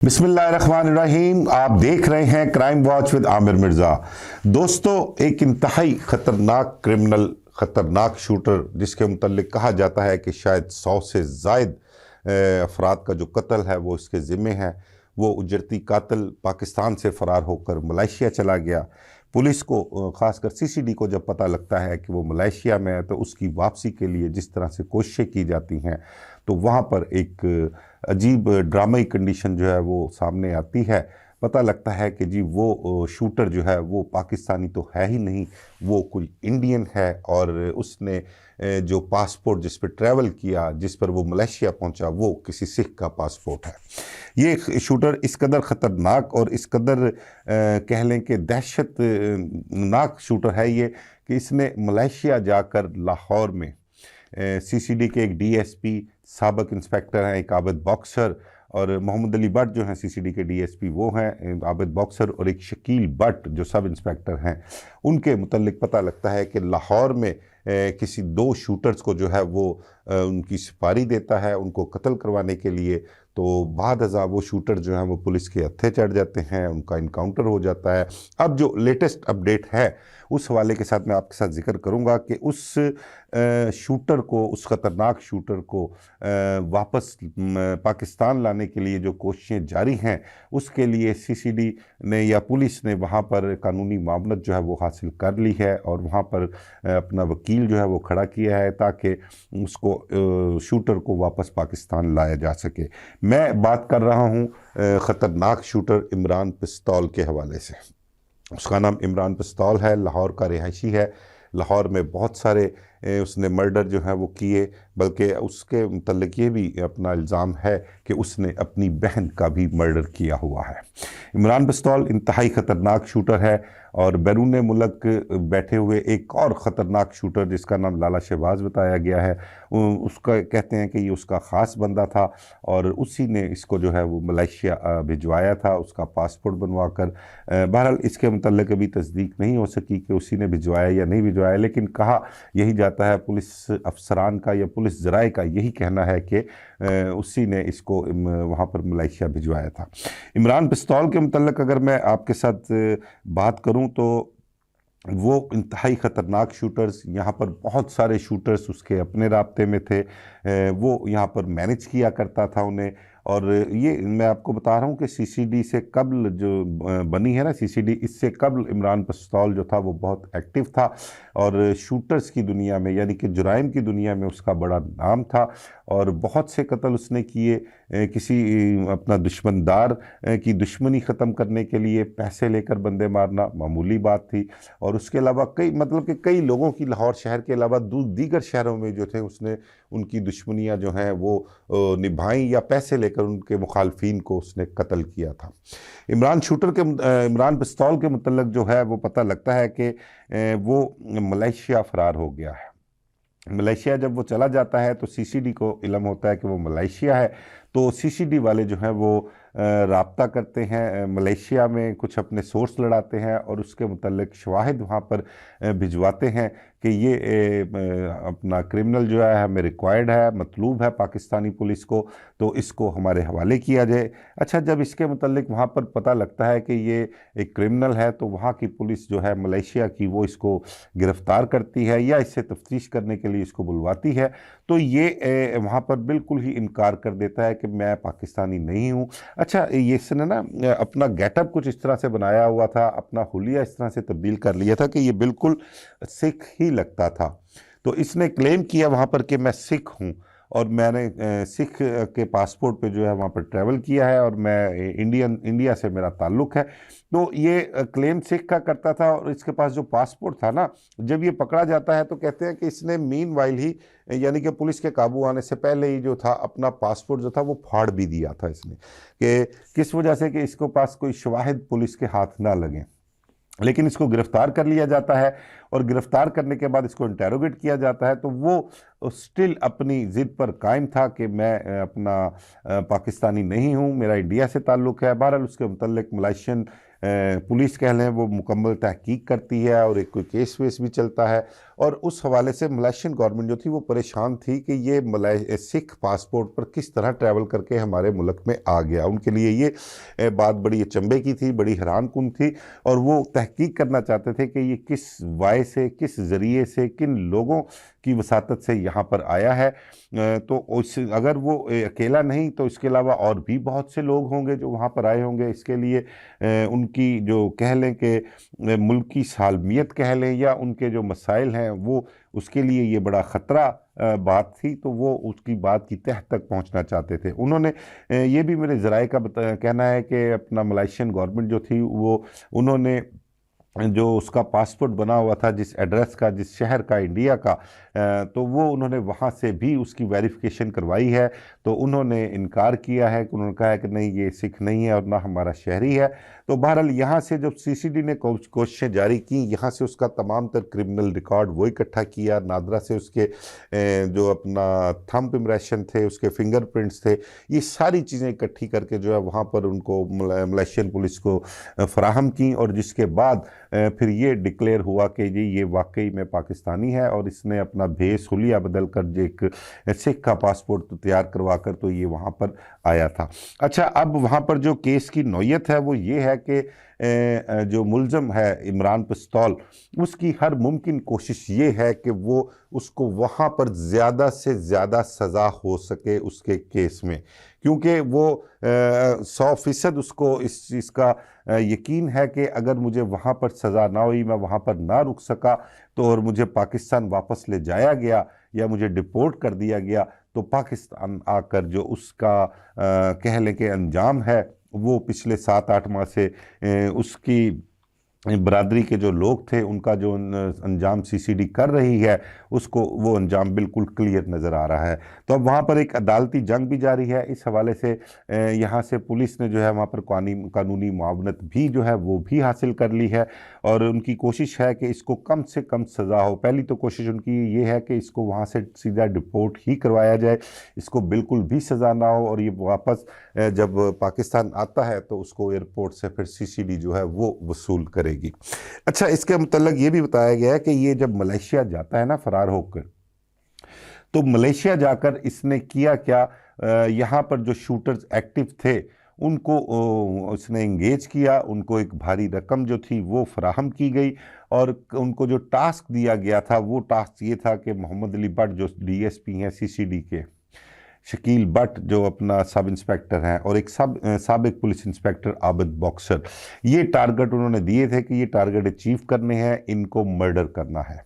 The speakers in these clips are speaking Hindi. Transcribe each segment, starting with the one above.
बिस्मिल्लाहिर्रहमानिर्रहीम। आप देख रहे हैं crime watch with Aamir Mirza. दोस्तों, एक इंतहाई ख़तरनाक क्रिमिनल, ख़तरनाक शूटर जिसके मुतल्लिक कहा जाता है कि शायद 100 से ज़ायद अफराद का जो कत्ल है वो इसके ज़िम्मे है। वो उजरती कातिल पाकिस्तान से फ़रार होकर मलेशिया चला गया। पुलिस को ख़ासकर सीसीडी को जब पता लगता है कि वो मलेशिया में है तो उसकी वापसी के लिए जिस तरह से कोशिशें की जाती हैं तो वहाँ पर एक अजीब ड्रामाई कंडीशन जो है वो सामने आती है। पता लगता है कि जी वो शूटर जो है वो पाकिस्तानी तो है ही नहीं, वो कोई इंडियन है और उसने जो पासपोर्ट जिस पर ट्रैवल किया, जिस पर वो मलेशिया पहुंचा, वो किसी सिख का पासपोर्ट है। ये शूटर इस कदर ख़तरनाक और इस कदर कह लें कि दहशतनाक शूटर है ये कि इसने मलेशिया जाकर लाहौर में सीसीडी के एक डीएसपी, साबिक इंस्पेक्टर हैं एक आबिद बॉक्सर, और मोहम्मद अली भट्ट जो हैं सीसीडी के डीएसपी वो हैं आबिद बॉक्सर, और एक शकील भट्ट जो सब इंस्पेक्टर हैं। उनके मुतल्लिक पता लगता है कि लाहौर में किसी 2 शूटर्स को जो है वो उनकी सुपारी देता है उनको कत्ल करवाने के लिए। तो बाद अज़ा वो शूटर जो हैं वो पुलिस के हत्थे चढ़ जाते हैं, उनका इनकाउंटर हो जाता है। अब जो लेटेस्ट अपडेट है उस हवाले के साथ मैं आपके साथ जिक्र करूंगा कि उस शूटर को, उस ख़तरनाक शूटर को वापस पाकिस्तान लाने के लिए जो कोशिशें जारी हैं उसके लिए सीसीडी ने या पुलिस ने वहाँ पर कानूनी मामलत जो है वो हासिल कर ली है और वहाँ पर अपना वकील जो है वो खड़ा किया है ताकि उसको शूटर को वापस पाकिस्तान लाया जा सके। मैं बात कर रहा हूँ ख़तरनाक शूटर इमरान पिस्तौल के हवाले से। उसका नाम इमरान पिस्तौल है, लाहौर का रिहायशी है। लाहौर में बहुत सारे उसने मर्डर जो है वो किए, बल्कि उसके मुतल्लिक ये भी अपना इल्ज़ाम है कि उसने अपनी बहन का भी मर्डर किया हुआ है। इमरान पिस्तौल इंतहाई ख़तरनाक शूटर है और बैरून मुल्क बैठे हुए एक और ख़तरनाक शूटर जिसका नाम लाला शहबाज बताया गया है, उसका कहते हैं कि ये उसका ख़ास बंदा था और उसी ने इसको जो है वो मलेशिया भिजवाया था, उसका पासपोर्ट बनवा कर। बहरहाल इसके मुतल्लिक अभी तस्दीक नहीं हो सकी कि उसी ने भिजवाया या नहीं भिजवाया, लेकिन कहा यही जाता है, पुलिस अफसरान का या पुलिस ज़राए का यही कहना है कि उसी ने इसको वहाँ पर मलेशिया भिजवाया था। इमरान पिस्तौल के मुतल्लिक अगर मैं आपके साथ बात करूँ तो वो इंतहाई ख़तरनाक शूटर्स, यहाँ पर बहुत सारे शूटर्स उसके अपने राब्ते में थे, वो यहाँ पर मैनेज किया करता था उन्हें। और ये मैं आपको बता रहा हूँ कि सीसीडी से कबल जो बनी है ना सीसीडी, इससे कबल इमरान पिस्तौल जो था वो बहुत एक्टिव था और शूटर्स की दुनिया में यानी कि जुराइम की दुनिया में उसका बड़ा नाम था और बहुत से कत्ल उसने किए। किसी अपना दुश्मनदार की दुश्मनी ख़त्म करने के लिए पैसे लेकर बंदे मारना मामूली बात थी, और उसके अलावा कई मतलब कि कई लोगों की लाहौर शहर के अलावा दीगर शहरों में जो थे उसने उनकी दुश्मनियां जो हैं वो निभाई या पैसे लेकर उनके मुखालफिन को उसने कत्ल किया था। इमरान पिस्तौल के मुतल्लिक जो है वो पता लगता है कि वो मलेशिया फ़रार हो गया है। मलेशिया जब वो चला जाता है तो सीसीडी को इल्म होता है कि वो मलेशिया है, तो सीसीडी वाले जो हैं वो राब्ता करते हैं मलेशिया में, कुछ अपने सोर्स लड़ाते हैं और उसके मुतल्लिक शवाहिद वहाँ पर भिजवाते हैं कि ये अपना क्रिमिनल जो है हमें रिक्वायर्ड है, मतलूब है पाकिस्तानी पुलिस को, तो इसको हमारे हवाले किया जाए। अच्छा, जब इसके मुतल्लिक वहाँ पर पता लगता है कि ये एक क्रिमिनल है तो वहाँ की पुलिस जो है मलेशिया की वो इसको गिरफ़्तार करती है या इससे तफ्तीश करने के लिए इसको बुलवाती है। तो ये वहाँ पर बिल्कुल ही इनकार कर देता है कि मैं पाकिस्तानी नहीं हूँ। अच्छा, ये इसने ना अपना गेटअप कुछ इस तरह से बनाया हुआ था, अपना हुलिया इस तरह से तब्दील कर लिया था कि ये बिल्कुल सिख ही लगता था। तो इसने क्लेम किया वहाँ पर कि मैं सिख हूँ और मैंने सिख के पासपोर्ट पे जो है वहाँ पर ट्रैवल किया है और मैं इंडिया से मेरा ताल्लुक़ है। तो ये क्लेम सिख का करता था और इसके पास जो पासपोर्ट था ना, जब ये पकड़ा जाता है तो कहते हैं कि इसने मीन वाइल ही यानी कि पुलिस के काबू आने से पहले ही जो था अपना पासपोर्ट जो था वो फाड़ भी दिया था इसने, कि किस वजह से कि इसको पास कोई शवाहिद पुलिस के हाथ ना लगे। लेकिन इसको गिरफ़्तार कर लिया जाता है और गिरफ़्तार करने के बाद इसको इंटेरोगेट किया जाता है तो वो स्टिल अपनी ज़िद पर कायम था कि मैं अपना पाकिस्तानी नहीं हूँ, मेरा इंडिया से ताल्लुक़ है। बहरहाल उसके मुतल्लिक मलेशियन पुलिस कह लें वो मुकम्मल तहकीक करती है और एक कोई केस वेस भी चलता है और उस हवाले से मलेशियन गवर्नमेंट जो थी वो परेशान थी कि ये सिख पासपोर्ट पर किस तरह ट्रैवल करके हमारे मुल्क में आ गया। उनके लिए ये बात बड़ी अचंभे की थी, बड़ी हैरानकुन थी, और वो तहकीक करना चाहते थे कि ये किस वाय से, किस ज़रिए से, किन लोगों की वसातत से यहाँ पर आया है। तो उस अगर वो अकेला नहीं तो इसके अलावा और भी बहुत से लोग होंगे जो वहाँ पर आए होंगे। इसके लिए उनकी जो कह लें कि मुल्की सालमियत कह लें या उनके जो मसाइल हैं वो, उसके लिए ये बड़ा ख़तरा बात थी। तो वो उसकी बात की तह तक पहुंचना चाहते थे। उन्होंने ये भी मेरे ज़राए का कहना है कि अपना मलेशियन गवर्नमेंट जो थी वो, उन्होंने जो उसका पासपोर्ट बना हुआ था जिस एड्रेस का, जिस शहर का, इंडिया का, तो वो उन्होंने वहाँ से भी उसकी वेरिफिकेशन करवाई है। तो उन्होंने इनकार किया है कि उन्होंने कहा है कि नहीं ये सिख नहीं है और ना हमारा शहरी है। तो बहरहाल यहाँ से जब सीसीडी ने कोशिशें जारी की, यहाँ से उसका तमाम तर क्रिमिनल रिकॉर्ड वो इकट्ठा किया, नादरा से उसके जो अपना थंब इम्प्रेशन थे, उसके फिंगरप्रिंट्स थे, ये सारी चीज़ें इकट्ठी करके जो है वहाँ पर उनको मलेशियन पुलिस को फराहम की। और जिसके बाद फिर ये डिक्लेयर हुआ कि जी ये वाकई में पाकिस्तानी है और इसने अपना भेस हुलिया बदल कर एक सिख का पासपोर्ट तैयार करवा कर तो ये वहाँ पर आया था। अच्छा, अब वहाँ पर जो केस की नौयत है वो ये है कि जो मुलज़म है इमरान पिस्तौल, उसकी हर मुमकिन कोशिश ये है कि वो उसको वहाँ पर ज़्यादा से ज़्यादा सज़ा हो सके उसके केस में, क्योंकि वो 100% उसको इस चीज़ का यकीन है कि अगर मुझे वहाँ पर सज़ा ना हुई, मैं वहाँ पर ना रुक सका, तो और मुझे पाकिस्तान वापस ले जाया गया या मुझे डिपोर्ट कर दिया गया, तो पाकिस्तान आकर जो उसका कह लें कि अंजाम है वो पिछले 7-8 माह से उसकी बरादरी के जो लोग थे उनका जो अंजाम सीसीडी कर रही है, उसको वो अंजाम बिल्कुल क्लियर नज़र आ रहा है। तो अब वहाँ पर एक अदालती जंग भी जारी है। इस हवाले से यहाँ से पुलिस ने जो है वहाँ पर कानूनी मुआवनत भी जो है वो भी हासिल कर ली है और उनकी कोशिश है कि इसको कम से कम सज़ा हो। पहली तो कोशिश उनकी ये है कि इसको वहाँ से सीधा डिपोर्ट ही करवाया जाए, इसको बिल्कुल भी सज़ा ना हो, और ये वापस जब पाकिस्तान आता है तो उसको एयरपोर्ट से फिर सीसीडी जो है वो वसूल करे। अच्छा, इसके मतलब ये भी बताया गया है कि ये जब मलेशिया जाता है ना फरार होकर, तो मलेशिया जाकर इसने किया क्या, यहाँ पर जो शूटर्स एक्टिव थे उनको उसने इंगेज किया, उनको एक भारी रकम जो थी वो फराहम की गई और उनको जो टास्क दिया गया था वो टास्क ये था कि मोहम्मद अली भट्ट जो डीएसपी हैं सीसीडी के, शकील भट्ट जो अपना सब इंस्पेक्टर हैं, और एक साबिक पुलिस इंस्पेक्टर आबिद बॉक्सर, ये टारगेट उन्होंने दिए थे कि ये टारगेट अचीव करने हैं, इनको मर्डर करना है।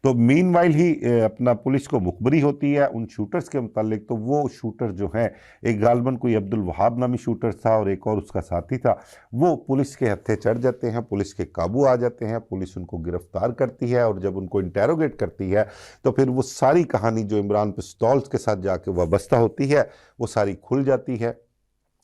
तो मीनवाइल ही अपना पुलिस को मुखबरी होती है उन शूटर्स के मुतालिक। तो वो शूटर जो हैं, एक गालबन कोई अब्दुल वहाब नामी शूटर था और एक और उसका साथी था, वो पुलिस के हत्थे चढ़ जाते हैं, पुलिस के काबू आ जाते हैं, पुलिस उनको गिरफ्तार करती है और जब उनको इंटेरोगेट करती है तो फिर वो सारी कहानी जो इमरान पिस्तौल्स के साथ जाके वाबस्ता होती है वो सारी खुल जाती है।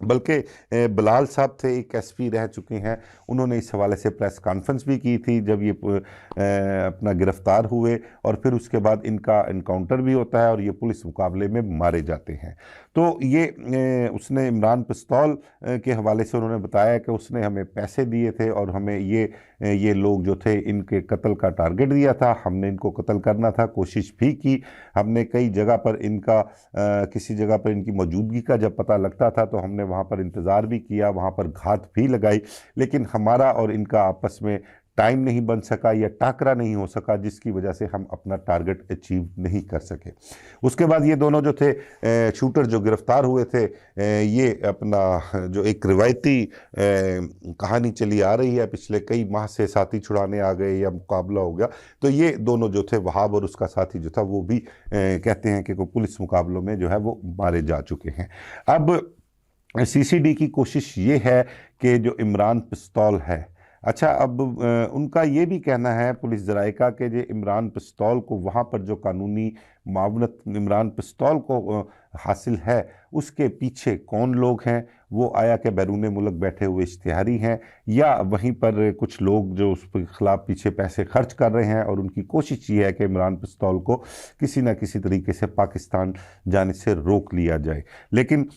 बल्कि बिलाल साहब थे, एक एसपी रह चुके हैं, उन्होंने इस हवाले से प्रेस कॉन्फ्रेंस भी की थी जब ये अपना गिरफ़्तार हुए, और फिर उसके बाद इनका इनकाउंटर भी होता है और ये पुलिस मुकाबले में मारे जाते हैं। तो ये उसने इमरान पिस्तौल के हवाले से उन्होंने बताया कि उसने हमें पैसे दिए थे और हमें ये लोग जो थे इनके कत्ल का टारगेट दिया था, हमने इनको कत्ल करना था, कोशिश भी की, हमने कई जगह पर इनका किसी जगह पर इनकी मौजूदगी का जब पता लगता था तो हमने वहाँ पर इंतज़ार भी किया, वहाँ पर घात भी लगाई, लेकिन हमारा और इनका आपस में टाइम नहीं बन सका या टाकरा नहीं हो सका, जिसकी वजह से हम अपना टारगेट अचीव नहीं कर सके। उसके बाद ये दोनों जो थे शूटर जो गिरफ़्तार हुए थे, ये अपना जो एक रिवायती कहानी चली आ रही है पिछले कई माह से, साथी छुड़ाने आ गए या मुकाबला हो गया, तो ये दोनों जो थे वहाब और उसका साथी जो था वो भी कहते हैं कि पुलिस मुकाबलों में जो है वो मारे जा चुके हैं। अब सीसीडी की कोशिश ये है कि जो इमरान पिस्तौल है, अच्छा अब उनका ये भी कहना है पुलिस ज़राइका के जो इमरान पिस्तौल को वहाँ पर जो कानूनी मावनत इमरान पिस्तौल को हासिल है, उसके पीछे कौन लोग हैं? वो आया कि बैरून मुल्क बैठे हुए इश्तिहारी हैं, या वहीं पर कुछ लोग जो उस के खिलाफ पीछे पैसे खर्च कर रहे हैं और उनकी कोशिश ये है कि इमरान पिस्तौल को किसी न किसी तरीके से पाकिस्तान जाने से रोक लिया जाए। लेकिन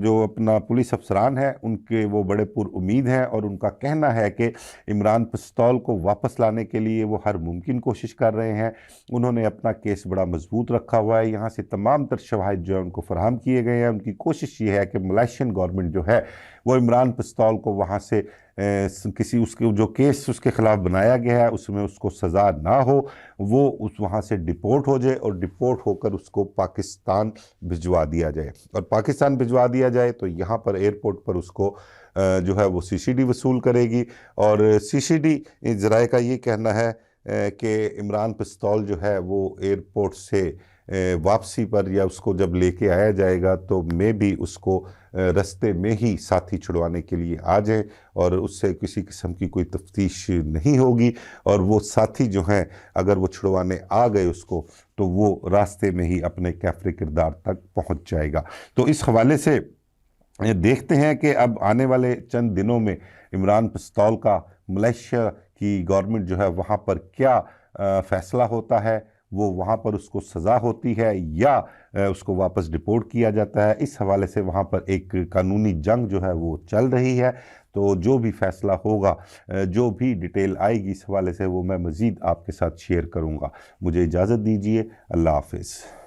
जो अपना पुलिस अफसरान है उनके वो बड़े पुरुमीद हैं और उनका कहना है कि इमरान पिस्तौल को वापस लाने के लिए वो हर मुमकिन कोशिश कर रहे हैं। उन्होंने अपना केस बड़ा मजबूत रखा हुआ है, यहाँ से तमाम तर शवाहिद जो है उनको फराहम किए गए हैं। उनकी कोशिश ये है कि मलेशियन गवर्नमेंट जो है वो इमरान पिस्तौल को वहाँ से किसी उसके जो केस उसके खिलाफ बनाया गया है उसमें उसको सज़ा ना हो, वो उस वहाँ से डिपोर्ट हो जाए और डिपोर्ट होकर उसको पाकिस्तान भिजवा दिया जाए। और पाकिस्तान भिजवा दिया जाए तो यहाँ पर एयरपोर्ट पर उसको जो है वो सीसीडी वसूल करेगी। और सीसीडी ज़राए का ये कहना है कि इमरान पिस्तौल जो है वो एयरपोर्ट से वापसी पर या उसको जब लेके आया जाएगा तो मैं भी उसको रास्ते में ही साथी छुड़वाने के लिए आ जाए और उससे किसी किस्म की कोई तफ्तीश नहीं होगी। और वो साथी जो हैं अगर वो छुड़वाने आ गए उसको तो वो रास्ते में ही अपने कैफरे किरदार तक पहुंच जाएगा। तो इस हवाले से देखते हैं कि अब आने वाले चंद दिनों में इमरान पिस्तौल का मलेशिया की गवर्नमेंट जो है वहाँ पर क्या फ़ैसला होता है, वो वहाँ पर उसको सज़ा होती है या उसको वापस डिपोर्ट किया जाता है। इस हवाले से वहाँ पर एक कानूनी जंग जो है वो चल रही है। तो जो भी फ़ैसला होगा, जो भी डिटेल आएगी इस हवाले से वो मैं मज़ीद आपके साथ शेयर करूँगा। मुझे इजाज़त दीजिए। अल्लाह हाफ़िज़।